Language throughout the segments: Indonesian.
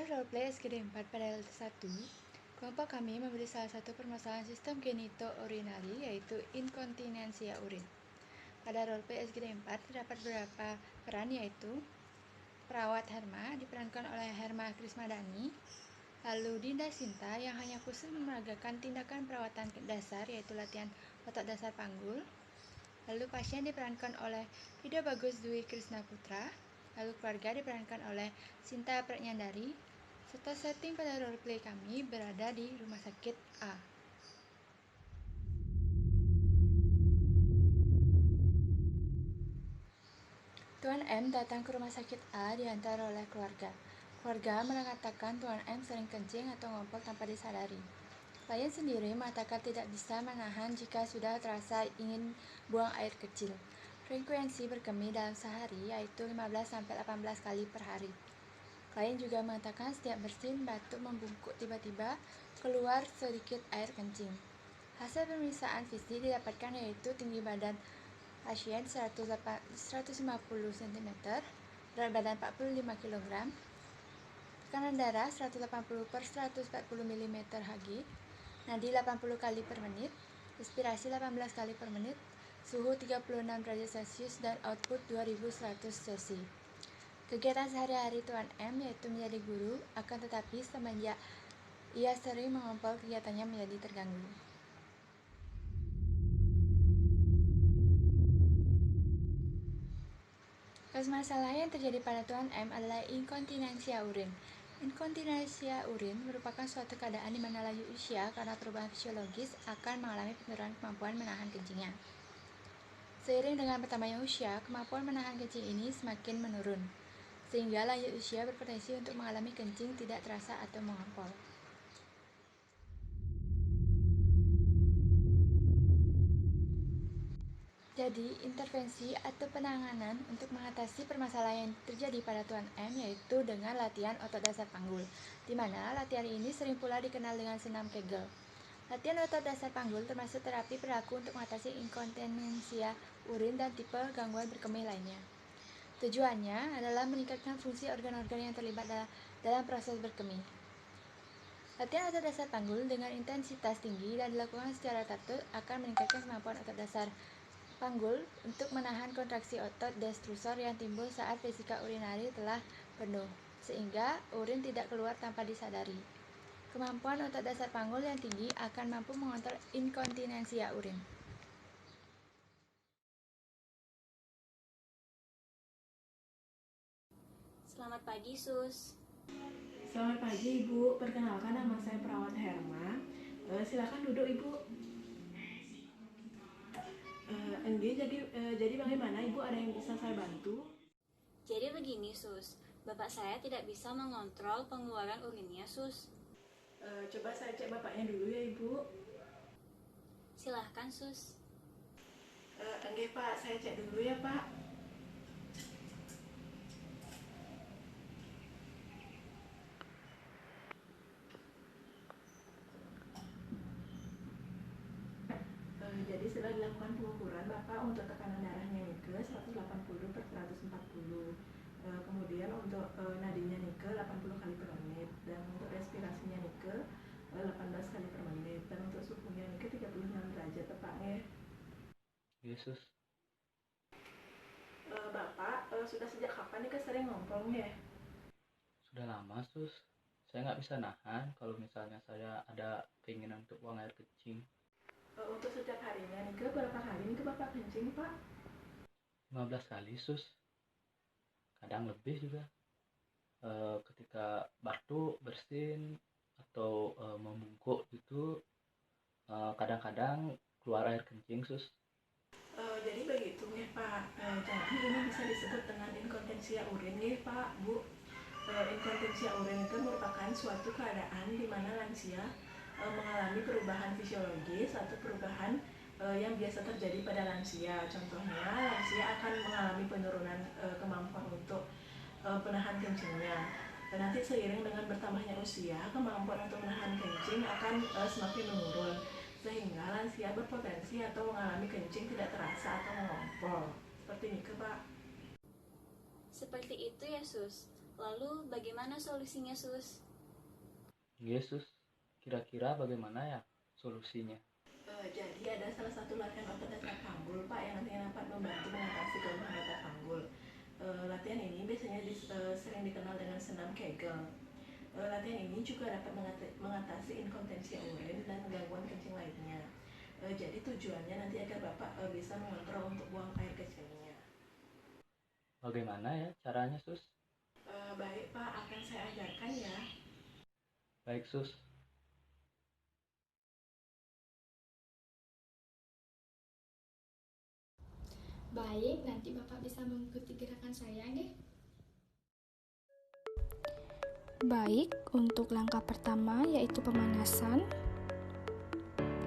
Pada roleplay SGD 4 pada L1, kelompok kami membeli salah satu permasalahan sistem genito-urinary, yaitu inkontinensia urin. Pada roleplay SGD 4 terdapat beberapa peran, yaitu perawat Herma diperankan oleh Herma Krismadani, lalu Dinda Sinta yang hanya khusus memeragakan tindakan perawatan dasar, yaitu latihan otot dasar panggul. Lalu pasien diperankan oleh Ida Bagus Dwi Krisna Putra, lalu keluarga diperankan oleh Sinta Pratnyandari, serta setting pada roleplay kami berada di rumah sakit A. Tuan M datang ke rumah sakit A diantar oleh keluarga. Keluarga mengatakan Tuan M sering kencing atau ngompol tanpa disadari. Klien sendiri mengatakan tidak bisa menahan jika sudah terasa ingin buang air kecil. Frekuensi berkemih dalam sehari yaitu 15-18 kali per hari. Klien juga mengatakan setiap bersin, batuk, membungkuk tiba-tiba keluar sedikit air kencing. Hasil pemeriksaan fisik didapatkan yaitu tinggi badan pasien 150 cm, berat badan 45 kg, tekanan darah 180/140 mm Hg, nadi 80 kali per menit, respirasi 18 kali per menit, suhu 36 derajat Celcius dan output 2100 cc. Kegiatan sehari-hari Tuan M yaitu menjadi guru, akan tetapi semenjak ia sering mengompol kegiatannya menjadi terganggu. Kasus masalah yang terjadi pada Tuan M adalah inkontinensia urin. Inkontinensia urin merupakan suatu keadaan di mana lanjut usia karena perubahan fisiologis akan mengalami penurunan kemampuan menahan kencingnya. Seiring dengan bertambahnya usia, kemampuan menahan kencing ini semakin menurun, sehingga lanjut usia berpotensi untuk mengalami kencing tidak terasa atau mengompol. Jadi, intervensi atau penanganan untuk mengatasi permasalahan yang terjadi pada Tuan M yaitu dengan latihan otot dasar panggul, di mana latihan ini sering pula dikenal dengan senam Kegel. Latihan otot dasar panggul termasuk terapi berlaku untuk mengatasi inkontinensia urin dan tipe gangguan berkemih lainnya. Tujuannya adalah meningkatkan fungsi organ-organ yang terlibat dalam proses berkemih. Latihan otot dasar panggul dengan intensitas tinggi dan dilakukan secara teratur akan meningkatkan kemampuan otot dasar panggul untuk menahan kontraksi otot destrusor yang timbul saat vesika urinari telah penuh, sehingga urin tidak keluar tanpa disadari. Kemampuan otot dasar panggul yang tinggi akan mampu mengontrol inkontinensia urin. Selamat pagi, Sus. Selamat pagi, Ibu. Perkenalkan, nama saya perawat Herma. Silakan duduk, Ibu. Jadi bagaimana, Ibu? Ada yang bisa saya bantu? Jadi begini, Sus. Bapak saya tidak bisa mengontrol pengeluaran urinnya, Sus. Coba saya cek bapaknya dulu ya, Ibu. Silahkan, Sus. Enggak, Pak. Saya cek dulu ya, Pak. Jadi setelah dilakukan pengukuran, Bapak untuk tekanan darahnya Nike 180/140. Kemudian untuk nadinya Nike 80 kali per menit. Dan untuk respirasinya Nike 18 kali per menit. Dan untuk suhunya Nike 36 derajat tepatnya. Yesus. Bapak, sudah sejak kapan Nike sering ngompol ya? Sudah lama, Sus. Saya nggak bisa nahan kalau misalnya saya ada keinginan untuk buang air kencing. Untuk setiap harinya Nike berapa kali Nike Bapak kencing, Pak? 15 kali, Sus. Kadang lebih juga. Ketika batuk, bersin, atau membungkuk gitu, kadang-kadang keluar air kencing, Sus. Jadi begitu ya, Pak. Jadi ini bisa disebut dengan inkontinensia urin ya, Pak, Bu. Inkontinensia urin itu merupakan suatu keadaan di mana lansia mengalami perubahan fisiologis atau perubahan yang biasa terjadi pada lansia. Contohnya, lansia akan mengalami penurunan kemampuan untuk penahan kencingnya. Dan nanti seiring dengan bertambahnya usia, kemampuan untuk menahan kencing akan semakin menurun, sehingga lansia berpotensi atau mengalami kencing tidak terasa atau mengompol. Seperti ini, Pak. Seperti itu ya, Sus. Lalu bagaimana solusinya, Sus? Yesus, kira-kira bagaimana ya solusinya? Jadi ada salah satu latihan otot data panggul Pak yang nantinya dapat membantu mengatasi kelemahan data panggul. Latihan ini biasanya sering dikenal dengan senam Kegel. Latihan ini juga dapat mengatasi inkontinensi urin dan gangguan kencing lainnya. Jadi tujuannya nanti agar Bapak bisa mengontrol untuk buang air kecilnya. Bagaimana ya caranya, Sus? Baik Pak, akan saya ajarkan ya. Baik, Sus. Baik, nanti Bapak bisa mengikuti gerakan saya nih. Baik, untuk langkah pertama yaitu pemanasan.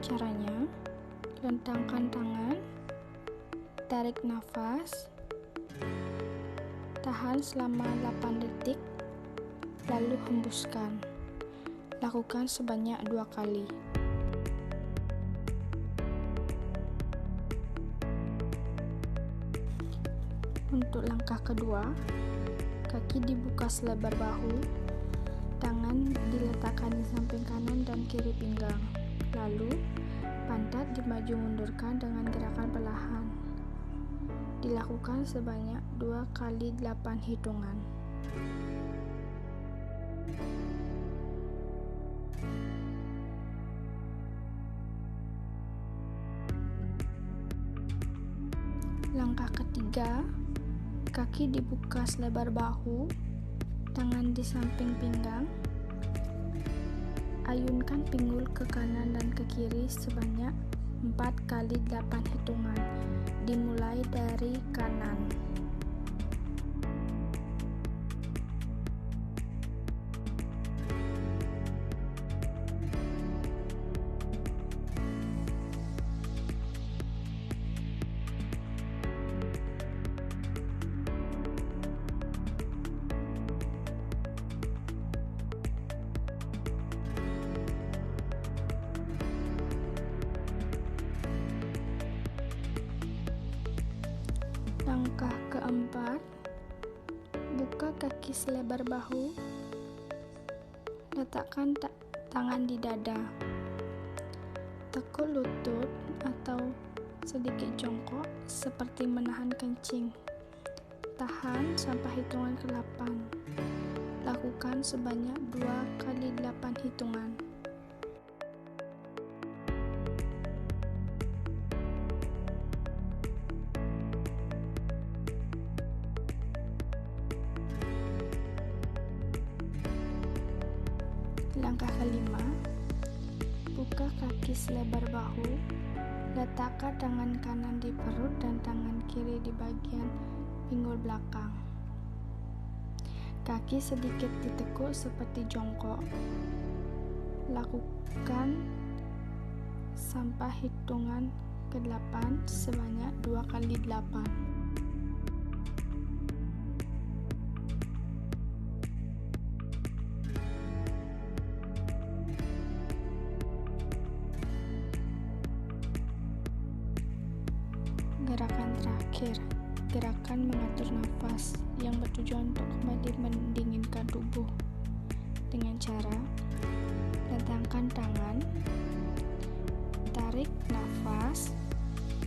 Caranya, rentangkan tangan, tarik nafas, tahan selama 8 detik, lalu hembuskan. Lakukan sebanyak 2 kali. Untuk langkah kedua, kaki dibuka selebar bahu, tangan diletakkan di samping kanan dan kiri pinggang. Lalu, pantat dimaju mundurkan dengan gerakan perlahan. Dilakukan sebanyak 2 kali 8 hitungan. Langkah ketiga, kaki dibuka selebar bahu, tangan di samping pinggang. Ayunkan pinggul ke kanan dan ke kiri sebanyak 4 kali 8 hitungan, dimulai dari kanan. Langkah keempat, buka kaki selebar bahu, letakkan tangan di dada, tekuk lutut atau sedikit jongkok seperti menahan kencing. Tahan sampai hitungan ke-8. Lakukan sebanyak 2 kali 8 hitungan. Langkah kelima, buka kaki selebar bahu, letakkan tangan kanan di perut dan tangan kiri di bagian pinggul belakang. Kaki sedikit ditekuk seperti jongkok. Lakukan sampai hitungan ke-8 sebanyak 2 kali 8. Gerakan terakhir, gerakan mengatur nafas yang bertujuan untuk kembali mendinginkan tubuh dengan cara rentangkan tangan, tarik nafas,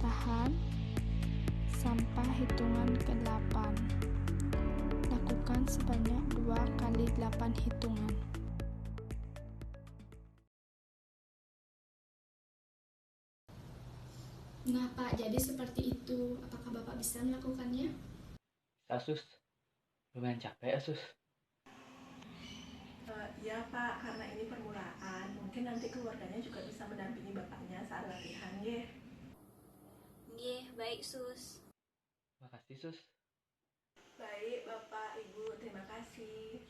tahan sampai hitungan ke-8. Lakukan sebanyak 2 kali 8 hitungan. Nah Pak, jadi seperti itu. Apakah Bapak bisa melakukannya? Bisa, Sus. Lumayan capek ya, Sus. Ya Pak, karena ini permulaan, mungkin nanti keluarganya juga bisa mendampingi Bapaknya saat latihan ya. Nggih, baik, Sus. Makasih, Sus. Baik Bapak, Ibu, terima kasih.